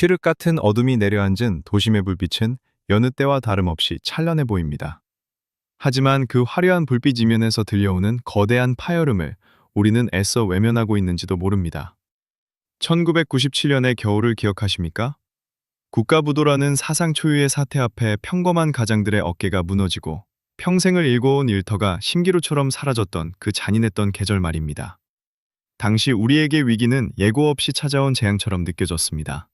슈륵 같은 어둠이 내려앉은 도심의 불빛은 여느 때와 다름없이 찬란해 보입니다. 하지만 그 화려한 불빛 이면에서 들려오는 거대한 파열음을 우리는 애써 외면하고 있는지도 모릅니다. 1997년의 겨울을 기억하십니까? 국가부도라는 사상 초유의 사태 앞에 평범한 가장들의 어깨가 무너지고 평생을 일궈온 일터가 신기루처럼 사라졌던 그 잔인했던 계절 말입니다. 당시 우리에게 위기는 예고 없이 찾아온 재앙처럼 느껴졌습니다.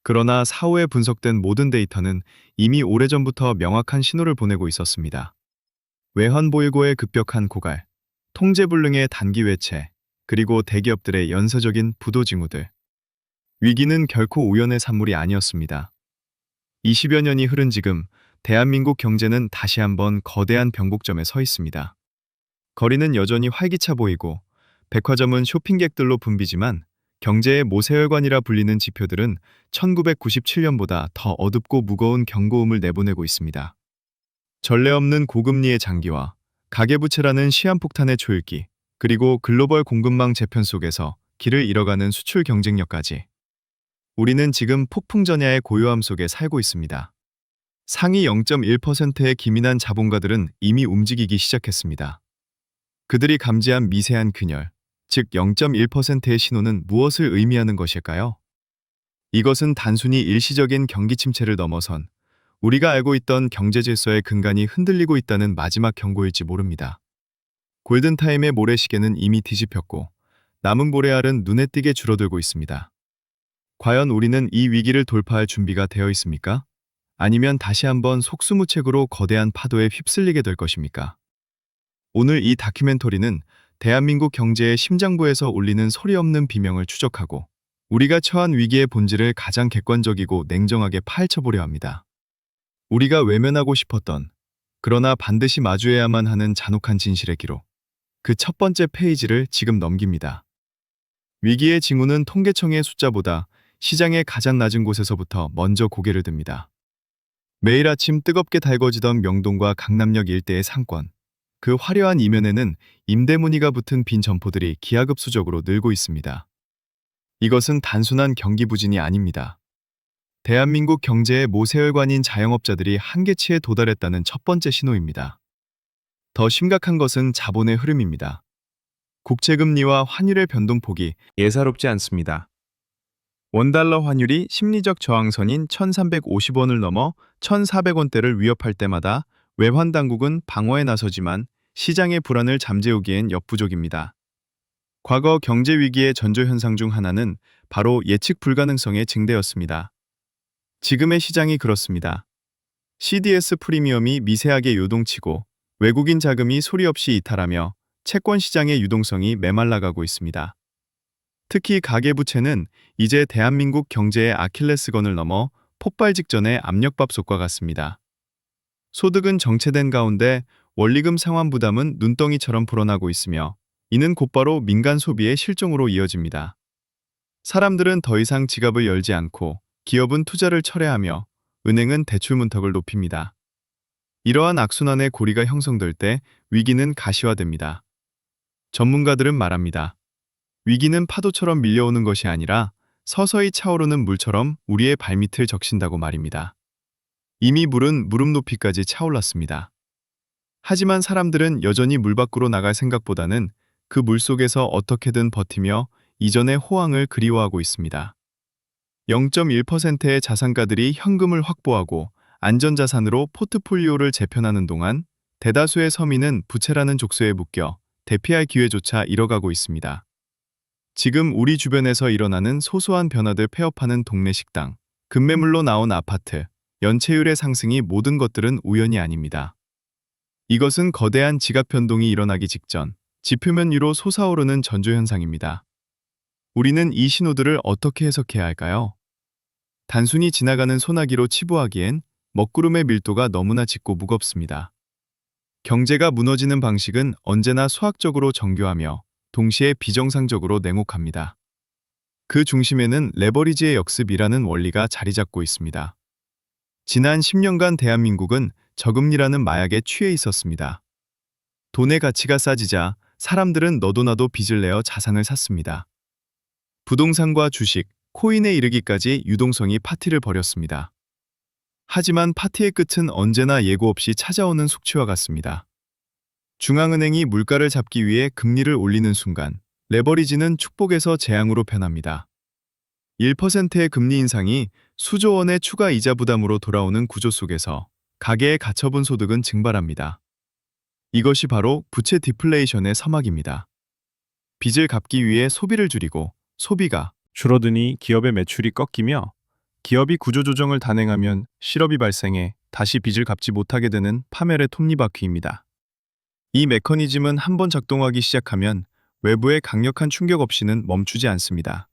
그러나 사후에 분석된 모든 데이터는 이미 오래전부터 명확한 신호를 보내고 있었습니다. 외환보유고의 급격한 고갈, 통제불능의 단기 외채, 그리고 대기업들의 연쇄적인 부도 징후들. 위기는 결코 우연의 산물이 아니었습니다. 20여 년이 흐른 지금 대한민국 경제는 다시 한번 거대한 병복점에 서 있습니다. 거리는 여전히 활기차 보이고 백화점은 쇼핑객들로 붐비지만 경제의 모세혈관이라 불리는 지표들은 1997년보다 더 어둡고 무거운 경고음을 내보내고 있습니다. 전례 없는 고금리의 장기화, 가계부채라는 시한폭탄의 초읽기, 그리고 글로벌 공급망 재편 속에서 길을 잃어가는 수출 경쟁력까지. 우리는 지금 폭풍전야의 고요함 속에 살고 있습니다. 상위 0.1%의 기민한 자본가들은 이미 움직이기 시작했습니다. 그들이 감지한 미세한 균열, 즉 0.1%의 신호는 무엇을 의미하는 것일까요? 이것은 단순히 일시적인 경기 침체를 넘어선 우리가 알고 있던 경제 질서의 근간이 흔들리고 있다는 마지막 경고일지 모릅니다. 골든타임의 모래시계는 이미 뒤집혔고 남은 모래알은 눈에 띄게 줄어들고 있습니다. 과연 우리는 이 위기를 돌파할 준비가 되어 있습니까? 아니면 다시 한번 속수무책으로 거대한 파도에 휩쓸리게 될 것입니까? 오늘 이 다큐멘터리는 대한민국 경제의 심장부에서 울리는 소리 없는 비명을 추적하고 우리가 처한 위기의 본질을 가장 객관적이고 냉정하게 파헤쳐보려 합니다. 우리가 외면하고 싶었던, 그러나 반드시 마주해야만 하는 잔혹한 진실의 기록. 그 첫 번째 페이지를 지금 넘깁니다. 위기의 징후는 통계청의 숫자보다 시장의 가장 낮은 곳에서부터 먼저 고개를 듭니다. 매일 아침 뜨겁게 달궈지던 명동과 강남역 일대의 상권. 그 화려한 이면에는 임대 문의가 붙은 빈 점포들이 기하급수적으로 늘고 있습니다. 이것은 단순한 경기 부진이 아닙니다. 대한민국 경제의 모세혈관인 자영업자들이 한계치에 도달했다는 첫 번째 신호입니다. 더 심각한 것은 자본의 흐름입니다. 국채금리와 환율의 변동폭이 예사롭지 않습니다. 원달러 환율이 심리적 저항선인 1,350원을 넘어 1,400원대를 위협할 때마다 외환당국은 방어에 나서지만 시장의 불안을 잠재우기엔 역부족입니다. 과거 경제 위기의 전조현상 중 하나는 바로 예측 불가능성의 증대였습니다. 지금의 시장이 그렇습니다. CDS 프리미엄이 미세하게 요동치고 외국인 자금이 소리 없이 이탈하며 채권 시장의 유동성이 메말라가고 있습니다. 특히 가계부채는 이제 대한민국 경제의 아킬레스건을 넘어 폭발 직전의 압력밥솥과 같습니다. 소득은 정체된 가운데 원리금 상환 부담은 눈덩이처럼 불어나고 있으며 이는 곧바로 민간 소비의 실종으로 이어집니다. 사람들은 더 이상 지갑을 열지 않고 기업은 투자를 철회하며 은행은 대출 문턱을 높입니다. 이러한 악순환의 고리가 형성될 때 위기는 가시화됩니다. 전문가들은 말합니다. 위기는 파도처럼 밀려오는 것이 아니라 서서히 차오르는 물처럼 우리의 발밑을 적신다고 말입니다. 이미 물은 무릎 높이까지 차올랐습니다. 하지만 사람들은 여전히 물 밖으로 나갈 생각보다는 그 물속에서 어떻게든 버티며 이전의 호황을 그리워하고 있습니다. 0.1%의 자산가들이 현금을 확보하고 안전자산으로 포트폴리오를 재편하는 동안 대다수의 서민은 부채라는 족쇄에 묶여 대피할 기회조차 잃어가고 있습니다. 지금 우리 주변에서 일어나는 소소한 변화들 폐업하는 동네 식당, 급매물로 나온 아파트, 연체율의 상승이 모든 것들은 우연이 아닙니다. 이것은 거대한 지각 변동이 일어나기 직전 지표면 위로 솟아오르는 전조현상입니다. 우리는 이 신호들을 어떻게 해석해야 할까요? 단순히 지나가는 소나기로 치부하기엔 먹구름의 밀도가 너무나 짙고 무겁습니다. 경제가 무너지는 방식은 언제나 수학적으로 정교하며 동시에 비정상적으로 냉혹합니다. 그 중심에는 레버리지의 역습이라는 원리가 자리 잡고 있습니다. 지난 10년간 대한민국은 저금리라는 마약에 취해 있었습니다. 돈의 가치가 싸지자 사람들은 너도나도 빚을 내어 자산을 샀습니다. 부동산과 주식, 코인에 이르기까지 유동성이 파티를 벌였습니다. 하지만 파티의 끝은 언제나 예고 없이 찾아오는 숙취와 같습니다. 중앙은행이 물가를 잡기 위해 금리를 올리는 순간 레버리지는 축복에서 재앙으로 변합니다. 1%의 금리 인상이 수조 원의 추가 이자 부담으로 돌아오는 구조 속에서 가계의 가처분 소득은 증발합니다. 이것이 바로 부채 디플레이션의 서막입니다. 빚을 갚기 위해 소비를 줄이고 소비가 줄어드니 기업의 매출이 꺾이며 기업이 구조조정을 단행하면 실업이 발생해 다시 빚을 갚지 못하게 되는 파멸의 톱니바퀴입니다. 이 메커니즘은 한번 작동하기 시작하면 외부의 강력한 충격 없이는 멈추지 않습니다.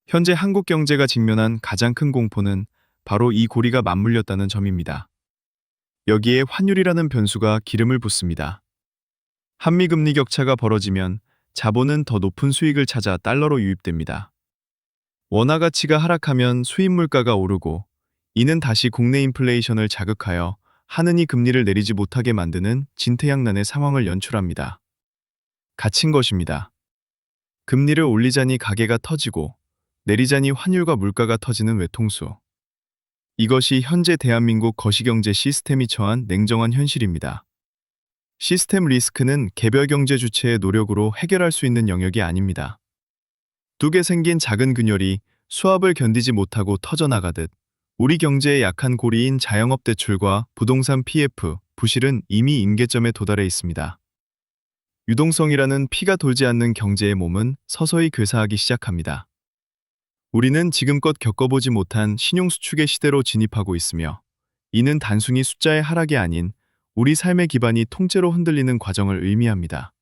현재 한국 경제가 직면한 가장 큰 공포는 바로 이 고리가 맞물렸다는 점입니다. 여기에 환율이라는 변수가 기름을 붓습니다. 한미 금리 격차가 벌어지면 자본은 더 높은 수익을 찾아 달러로 유입됩니다. 원화 가치가 하락하면 수입 물가가 오르고 이는 다시 국내 인플레이션을 자극하여 하느니 금리를 내리지 못하게 만드는 진퇴양난의 상황을 연출합니다. 갇힌 것입니다. 금리를 올리자니 가게가 터지고 내리자니 환율과 물가가 터지는 외통수. 이것이 현재 대한민국 거시경제 시스템이 처한 냉정한 현실입니다. 시스템 리스크는 개별 경제 주체의 노력으로 해결할 수 있는 영역이 아닙니다. 뚝에 생긴 작은 균열이 수압을 견디지 못하고 터져나가듯 우리 경제의 약한 고리인 자영업 대출과 부동산 PF, 부실은 이미 임계점에 도달해 있습니다. 유동성이라는 피가 돌지 않는 경제의 몸은 서서히 괴사하기 시작합니다. 우리는 지금껏 겪어보지 못한 신용수축의 시대로 진입하고 있으며 이는 단순히 숫자의 하락이 아닌 우리 삶의 기반이 통째로 흔들리는 과정을 의미합니다.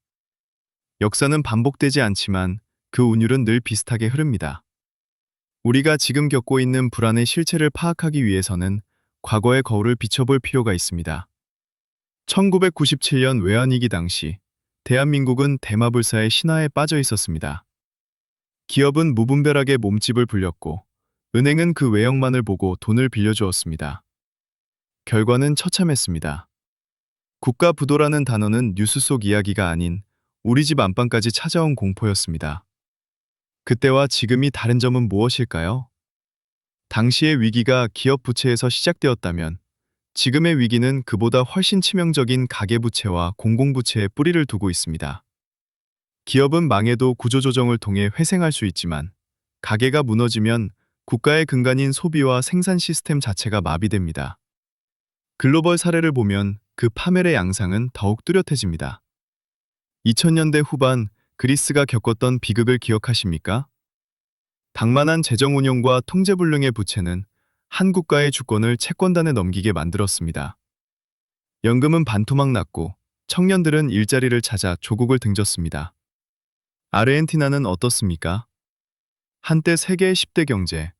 역사는 반복되지 않지만 그 운율은 늘 비슷하게 흐릅니다. 우리가 지금 겪고 있는 불안의 실체를 파악하기 위해서는 과거의 거울을 비춰볼 필요가 있습니다. 1997년 외환위기 당시 대한민국은 대마불사의 신화에 빠져 있었습니다. 기업은 무분별하게 몸집을 불렸고 은행은 그 외형만을 보고 돈을 빌려주었습니다. 결과는 처참했습니다. 국가부도라는 단어는 뉴스 속 이야기가 아닌 우리 집 안방까지 찾아온 공포였습니다. 그때와 지금이 다른 점은 무엇일까요? 당시의 위기가 기업 부채에서 시작되었다면 지금의 위기는 그보다 훨씬 치명적인 가계부채와 공공부채에 뿌리를 두고 있습니다. 기업은 망해도 구조조정을 통해 회생할 수 있지만 가계가 무너지면 국가의 근간인 소비와 생산 시스템 자체가 마비됩니다. 글로벌 사례를 보면 그 파멸의 양상은 더욱 뚜렷해집니다. 2000년대 후반 그리스가 겪었던 비극을 기억하십니까? 방만한 재정 운용과 통제불능의 부채는 한 국가의 주권을 채권단에 넘기게 만들었습니다. 연금은 반토막 났고 청년들은 일자리를 찾아 조국을 등졌습니다. 아르헨티나는 어떻습니까? 한때 세계의 10대 경제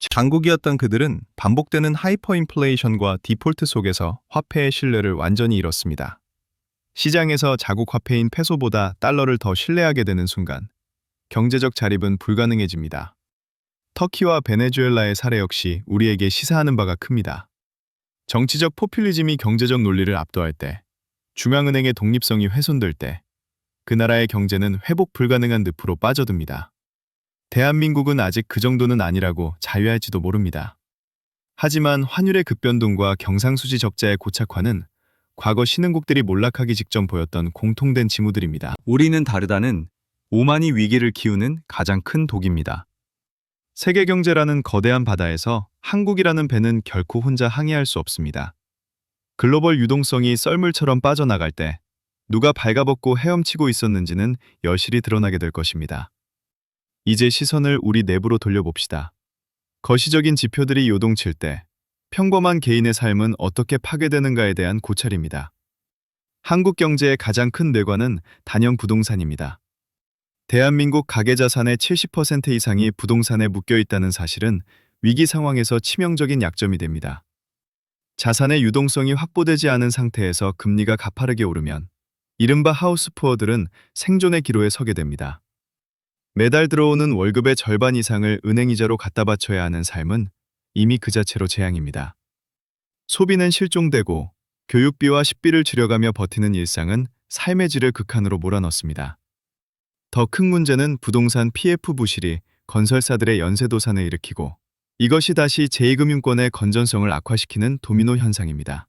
강국이었던 그들은 반복되는 하이퍼인플레이션과 디폴트 속에서 화폐의 신뢰를 완전히 잃었습니다. 시장에서 자국 화폐인 페소보다 달러를 더 신뢰하게 되는 순간 경제적 자립은 불가능해집니다. 터키와 베네수엘라의 사례 역시 우리에게 시사하는 바가 큽니다. 정치적 포퓰리즘이 경제적 논리를 압도할 때, 중앙은행의 독립성이 훼손될 때, 그 나라의 경제는 회복 불가능한 늪으로 빠져듭니다. 대한민국은 아직 그 정도는 아니라고 자유할지도 모릅니다. 하지만 환율의 급변동과 경상수지 적자의 고착화는 과거 신흥국들이 몰락하기 직전 보였던 공통된 징후들입니다. 우리는 다르다는 오만이 위기를 키우는 가장 큰 독입니다. 세계 경제라는 거대한 바다에서 한국이라는 배는 결코 혼자 항해할 수 없습니다. 글로벌 유동성이 썰물처럼 빠져나갈 때 누가 발가벗고 헤엄치고 있었는지는 여실히 드러나게 될 것입니다. 이제 시선을 우리 내부로 돌려봅시다. 거시적인 지표들이 요동칠 때 평범한 개인의 삶은 어떻게 파괴되는가에 대한 고찰입니다. 한국 경제의 가장 큰 뇌관은 단형 부동산입니다. 대한민국 가계자산의 70% 이상이 부동산에 묶여 있다는 사실은 위기 상황에서 치명적인 약점이 됩니다. 자산의 유동성이 확보되지 않은 상태에서 금리가 가파르게 오르면 이른바 하우스푸어들은 생존의 기로에 서게 됩니다. 매달 들어오는 월급의 절반 이상을 은행이자로 갖다 바쳐야 하는 삶은 이미 그 자체로 재앙입니다. 소비는 실종되고 교육비와 식비를 줄여가며 버티는 일상은 삶의 질을 극한으로 몰아넣습니다. 더 큰 문제는 부동산 PF 부실이 건설사들의 연쇄도산을 일으키고 이것이 다시 제2금융권의 건전성을 악화시키는 도미노 현상입니다.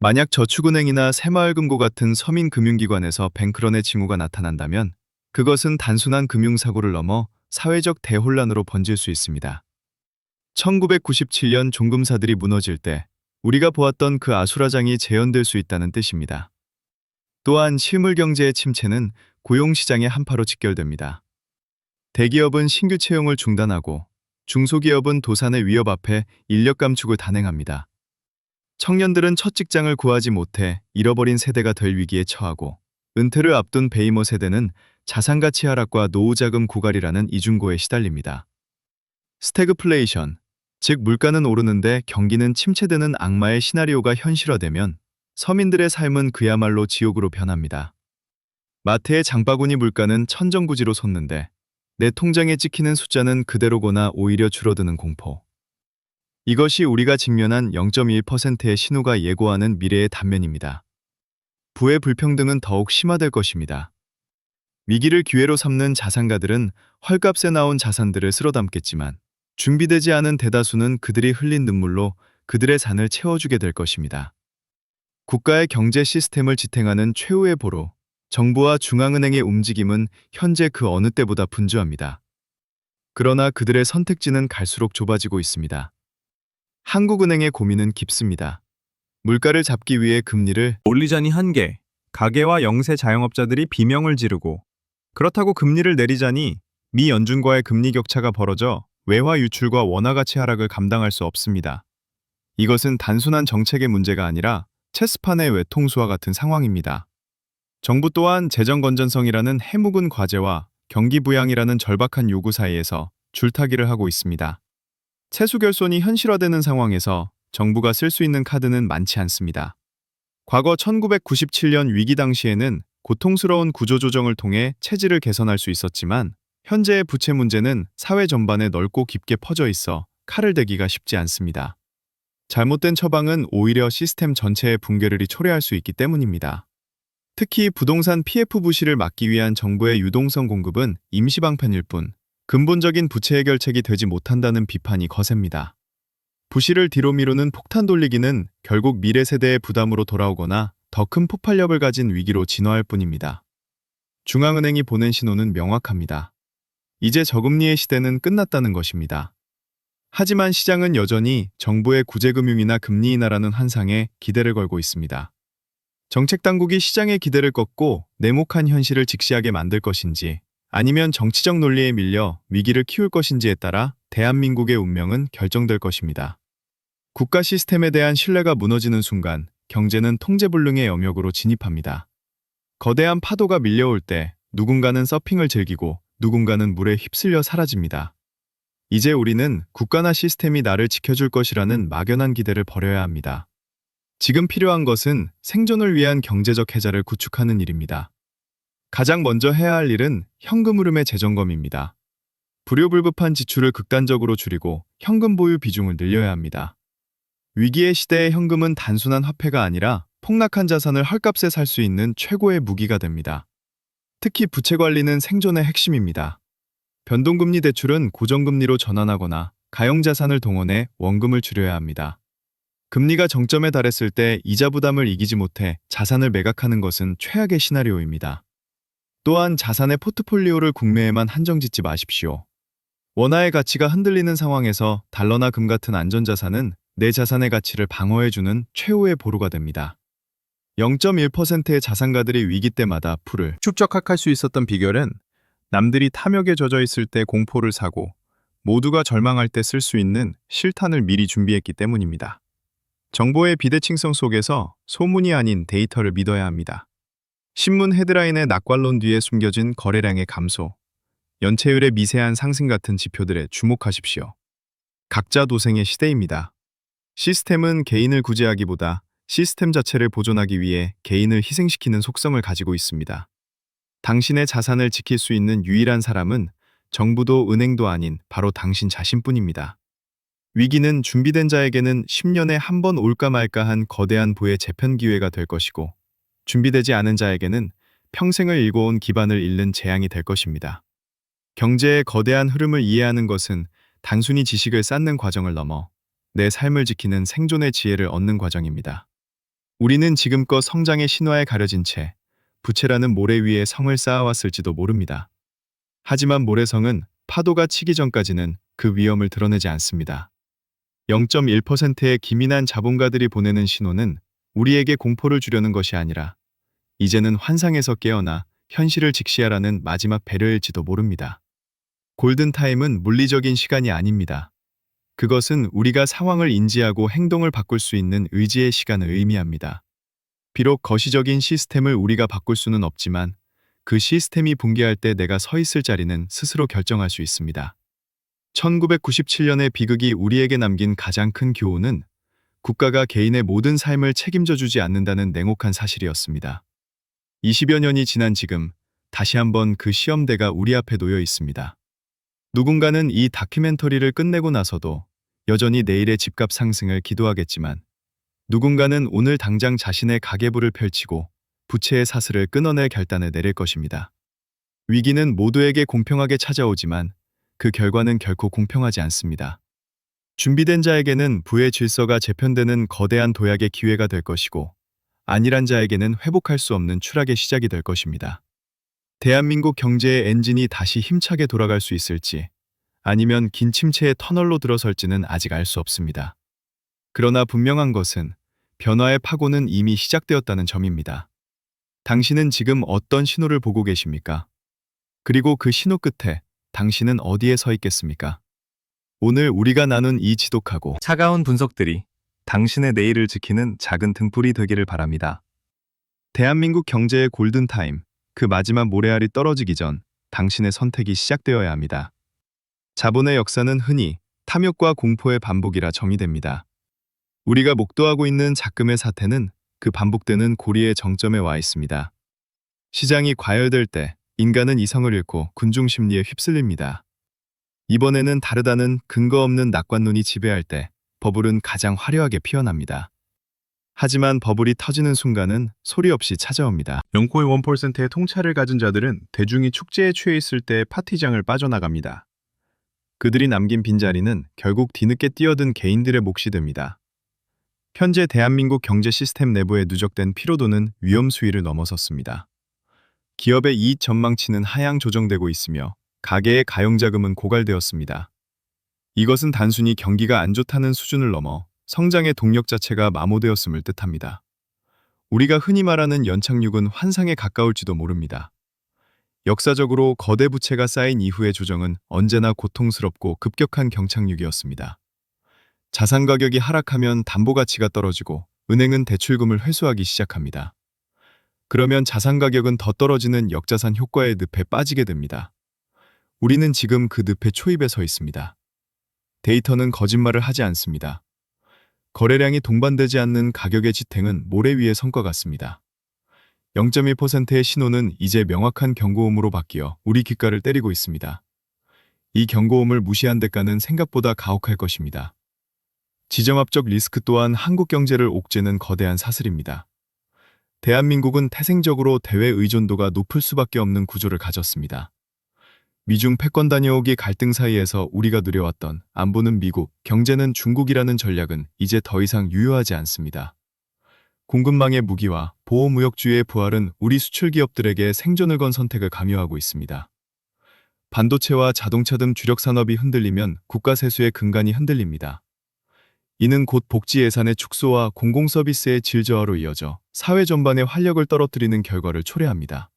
만약 저축은행이나 새마을금고 같은 서민금융기관에서 뱅크런의 징후가 나타난다면 그것은 단순한 금융사고를 넘어 사회적 대혼란으로 번질 수 있습니다. 1997년 종금사들이 무너질 때 우리가 보았던 그 아수라장이 재현될 수 있다는 뜻입니다. 또한 실물 경제의 침체는 고용시장의 한파로 직결됩니다. 대기업은 신규 채용을 중단하고 중소기업은 도산의 위협 앞에 인력 감축을 단행합니다. 청년들은 첫 직장을 구하지 못해 잃어버린 세대가 될 위기에 처하고 은퇴를 앞둔 베이머 세대는 자산가치 하락과 노후자금 고갈이라는 이중고에 시달립니다. 스태그플레이션, 즉 물가는 오르는데 경기는 침체되는 악마의 시나리오가 현실화되면 서민들의 삶은 그야말로 지옥으로 변합니다. 마트의 장바구니 물가는 천정부지로 솟는데 내 통장에 찍히는 숫자는 그대로거나 오히려 줄어드는 공포. 이것이 우리가 직면한 0.1%의 신호가 예고하는 미래의 단면입니다. 부의 불평등은 더욱 심화될 것입니다. 위기를 기회로 삼는 자산가들은 헐값에 나온 자산들을 쓸어 담겠지만 준비되지 않은 대다수는 그들이 흘린 눈물로 그들의 잔을 채워주게 될 것입니다. 국가의 경제 시스템을 지탱하는 최후의 보루, 정부와 중앙은행의 움직임은 현재 그 어느 때보다 분주합니다. 그러나 그들의 선택지는 갈수록 좁아지고 있습니다. 한국은행의 고민은 깊습니다. 물가를 잡기 위해 금리를 올리자니 한계, 가계와 영세 자영업자들이 비명을 지르고 그렇다고 금리를 내리자니 미 연준과의 금리 격차가 벌어져 외화 유출과 원화 가치 하락을 감당할 수 없습니다. 이것은 단순한 정책의 문제가 아니라 체스판의 외통수와 같은 상황입니다. 정부 또한 재정 건전성이라는 해묵은 과제와 경기 부양이라는 절박한 요구 사이에서 줄타기를 하고 있습니다. 채수 결손이 현실화되는 상황에서 정부가 쓸 수 있는 카드는 많지 않습니다. 과거 1997년 위기 당시에는 고통스러운 구조조정을 통해 체질을 개선할 수 있었지만 현재의 부채 문제는 사회 전반에 넓고 깊게 퍼져 있어 칼을 대기가 쉽지 않습니다. 잘못된 처방은 오히려 시스템 전체의 붕괴를 초래할 수 있기 때문입니다. 특히 부동산 PF 부실을 막기 위한 정부의 유동성 공급은 임시 방편일 뿐 근본적인 부채 해결책이 되지 못한다는 비판이 거셉니다. 부실을 뒤로 미루는 폭탄 돌리기는 결국 미래 세대의 부담으로 돌아오거나 더 큰 폭발력을 가진 위기로 진화할 뿐입니다. 중앙은행이 보낸 신호는 명확합니다. 이제 저금리의 시대는 끝났다는 것입니다. 하지만 시장은 여전히 정부의 구제금융이나 금리 인하라는 환상에 기대를 걸고 있습니다. 정책 당국이 시장의 기대를 꺾고 냉혹한 현실을 직시하게 만들 것인지 아니면 정치적 논리에 밀려 위기를 키울 것인지에 따라 대한민국의 운명은 결정될 것입니다. 국가 시스템에 대한 신뢰가 무너지는 순간 경제는 통제불능의 영역으로 진입합니다. 거대한 파도가 밀려올 때 누군가는 서핑을 즐기고 누군가는 물에 휩쓸려 사라집니다. 이제 우리는 국가나 시스템이 나를 지켜줄 것이라는 막연한 기대를 버려야 합니다. 지금 필요한 것은 생존을 위한 경제적 해자를 구축하는 일입니다. 가장 먼저 해야 할 일은 현금 흐름의 재점검입니다. 불효불급한 지출을 극단적으로 줄이고 현금 보유 비중을 늘려야 합니다. 위기의 시대의 현금은 단순한 화폐가 아니라 폭락한 자산을 헐값에 살 수 있는 최고의 무기가 됩니다. 특히 부채 관리는 생존의 핵심입니다. 변동금리 대출은 고정금리로 전환하거나 가용자산을 동원해 원금을 줄여야 합니다. 금리가 정점에 달했을 때 이자 부담을 이기지 못해 자산을 매각하는 것은 최악의 시나리오입니다. 또한 자산의 포트폴리오를 국내에만 한정짓지 마십시오. 원화의 가치가 흔들리는 상황에서 달러나 금 같은 안전자산은 내 자산의 가치를 방어해주는 최후의 보루가 됩니다. 0.1%의 자산가들이 위기 때마다 풀을 축적할 수 있었던 비결은 남들이 탐욕에 젖어 있을 때 공포를 사고 모두가 절망할 때 쓸 수 있는 실탄을 미리 준비했기 때문입니다. 정보의 비대칭성 속에서 소문이 아닌 데이터를 믿어야 합니다. 신문 헤드라인의 낙관론 뒤에 숨겨진 거래량의 감소, 연체율의 미세한 상승 같은 지표들에 주목하십시오. 각자 도생의 시대입니다. 시스템은 개인을 구제하기보다 시스템 자체를 보존하기 위해 개인을 희생시키는 속성을 가지고 있습니다. 당신의 자산을 지킬 수 있는 유일한 사람은 정부도 은행도 아닌 바로 당신 자신뿐입니다. 위기는 준비된 자에게는 10년에 한 번 올까 말까한 거대한 부의 재편 기회가 될 것이고 준비되지 않은 자에게는 평생을 일궈온 기반을 잃는 재앙이 될 것입니다. 경제의 거대한 흐름을 이해하는 것은 단순히 지식을 쌓는 과정을 넘어 내 삶을 지키는 생존의 지혜를 얻는 과정입니다. 우리는 지금껏 성장의 신화에 가려진 채 부채라는 모래 위에 성을 쌓아왔을지도 모릅니다. 하지만 모래성은 파도가 치기 전까지는 그 위험을 드러내지 않습니다. 0.1%의 기민한 자본가들이 보내는 신호는 우리에게 공포를 주려는 것이 아니라 이제는 환상에서 깨어나 현실을 직시하라는 마지막 배려일지도 모릅니다. 골든타임은 물리적인 시간이 아닙니다. 그것은 우리가 상황을 인지하고 행동을 바꿀 수 있는 의지의 시간을 의미합니다. 비록 거시적인 시스템을 우리가 바꿀 수는 없지만 그 시스템이 붕괴할 때 내가 서 있을 자리는 스스로 결정할 수 있습니다. 1997년의 비극이 우리에게 남긴 가장 큰 교훈은 국가가 개인의 모든 삶을 책임져 주지 않는다는 냉혹한 사실이었습니다. 20여 년이 지난 지금 다시 한번 그 시험대가 우리 앞에 놓여 있습니다. 누군가는 이 다큐멘터리를 끝내고 나서도 여전히 내일의 집값 상승을 기도하겠지만 누군가는 오늘 당장 자신의 가계부를 펼치고 부채의 사슬을 끊어낼 결단을 내릴 것입니다. 위기는 모두에게 공평하게 찾아오지만 그 결과는 결코 공평하지 않습니다. 준비된 자에게는 부의 질서가 재편되는 거대한 도약의 기회가 될 것이고 안일한 자에게는 회복할 수 없는 추락의 시작이 될 것입니다. 대한민국 경제의 엔진이 다시 힘차게 돌아갈 수 있을지 아니면 긴 침체의 터널로 들어설지는 아직 알 수 없습니다. 그러나 분명한 것은 변화의 파고는 이미 시작되었다는 점입니다. 당신은 지금 어떤 신호를 보고 계십니까? 그리고 그 신호 끝에 당신은 어디에 서 있겠습니까? 오늘 우리가 나눈 이 지독하고 차가운 분석들이 당신의 내일을 지키는 작은 등불이 되기를 바랍니다. 대한민국 경제의 골든타임, 그 마지막 모래알이 떨어지기 전 당신의 선택이 시작되어야 합니다. 자본의 역사는 흔히 탐욕과 공포의 반복이라 정의됩니다. 우리가 목도하고 있는 작금의 사태는 그 반복되는 고리의 정점에 와 있습니다. 시장이 과열될 때 인간은 이성을 잃고 군중 심리에 휩쓸립니다. 이번에는 다르다는 근거 없는 낙관론이 지배할 때 버블은 가장 화려하게 피어납니다. 하지만 버블이 터지는 순간은 소리 없이 찾아옵니다. 0.1%의 통찰을 가진 자들은 대중이 축제에 취해 있을 때 파티장을 빠져나갑니다. 그들이 남긴 빈자리는 결국 뒤늦게 뛰어든 개인들의 몫이 됩니다. 현재 대한민국 경제 시스템 내부에 누적된 피로도는 위험 수위를 넘어섰습니다. 기업의 이익 전망치는 하향 조정되고 있으며 가계의 가용자금은 고갈되었습니다. 이것은 단순히 경기가 안 좋다는 수준을 넘어 성장의 동력 자체가 마모되었음을 뜻합니다. 우리가 흔히 말하는 연착륙은 환상에 가까울지도 모릅니다. 역사적으로 거대 부채가 쌓인 이후의 조정은 언제나 고통스럽고 급격한 경착륙이었습니다. 자산 가격이 하락하면 담보 가치가 떨어지고 은행은 대출금을 회수하기 시작합니다. 그러면 자산 가격은 더 떨어지는 역자산 효과의 늪에 빠지게 됩니다. 우리는 지금 그 늪의 초입에 서 있습니다. 데이터는 거짓말을 하지 않습니다. 거래량이 동반되지 않는 가격의 지탱은 모래 위의 성과 같습니다. 0.1%의 신호는 이제 명확한 경고음으로 바뀌어 우리 귓가를 때리고 있습니다. 이 경고음을 무시한 대가는 생각보다 가혹할 것입니다. 지정학적 리스크 또한 한국 경제를 옥죄는 거대한 사슬입니다. 대한민국은 태생적으로 대외 의존도가 높을 수밖에 없는 구조를 가졌습니다. 미중 패권 다녀오기 갈등 사이에서 우리가 누려왔던 안보는 미국, 경제는 중국이라는 전략은 이제 더 이상 유효하지 않습니다. 공급망의 무기와 보호무역주의의 부활은 우리 수출 기업들에게 생존을 건 선택을 강요하고 있습니다. 반도체와 자동차 등 주력 산업이 흔들리면 국가 세수의 근간이 흔들립니다. 이는 곧 복지 예산의 축소와 공공서비스의 질 저하로 이어져 사회 전반의 활력을 떨어뜨리는 결과를 초래합니다.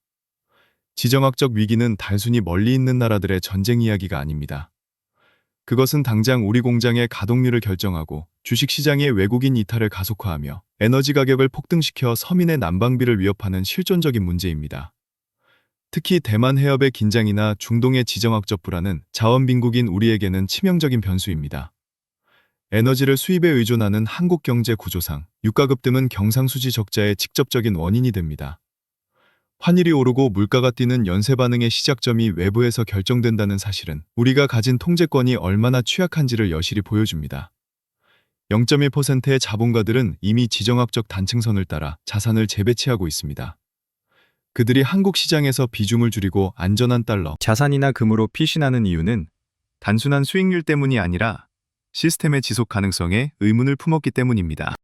지정학적 위기는 단순히 멀리 있는 나라들의 전쟁 이야기가 아닙니다. 그것은 당장 우리 공장의 가동률을 결정하고 주식시장의 외국인 이탈을 가속화하며 에너지 가격을 폭등시켜 서민의 난방비를 위협하는 실존적인 문제입니다. 특히 대만 해협의 긴장이나 중동의 지정학적 불안은 자원빈국인 우리에게는 치명적인 변수입니다. 에너지를 수입에 의존하는 한국 경제 구조상 유가 급등은 경상수지 적자의 직접적인 원인이 됩니다. 환율이 오르고 물가가 뛰는 연쇄 반응의 시작점이 외부에서 결정된다는 사실은 우리가 가진 통제권이 얼마나 취약한지를 여실히 보여줍니다. 0.1%의 자본가들은 이미 지정학적 단층선을 따라 자산을 재배치하고 있습니다. 그들이 한국 시장에서 비중을 줄이고 안전한 달러, 자산이나 금으로 피신하는 이유는 단순한 수익률 때문이 아니라 시스템의 지속 가능성에 의문을 품었기 때문입니다.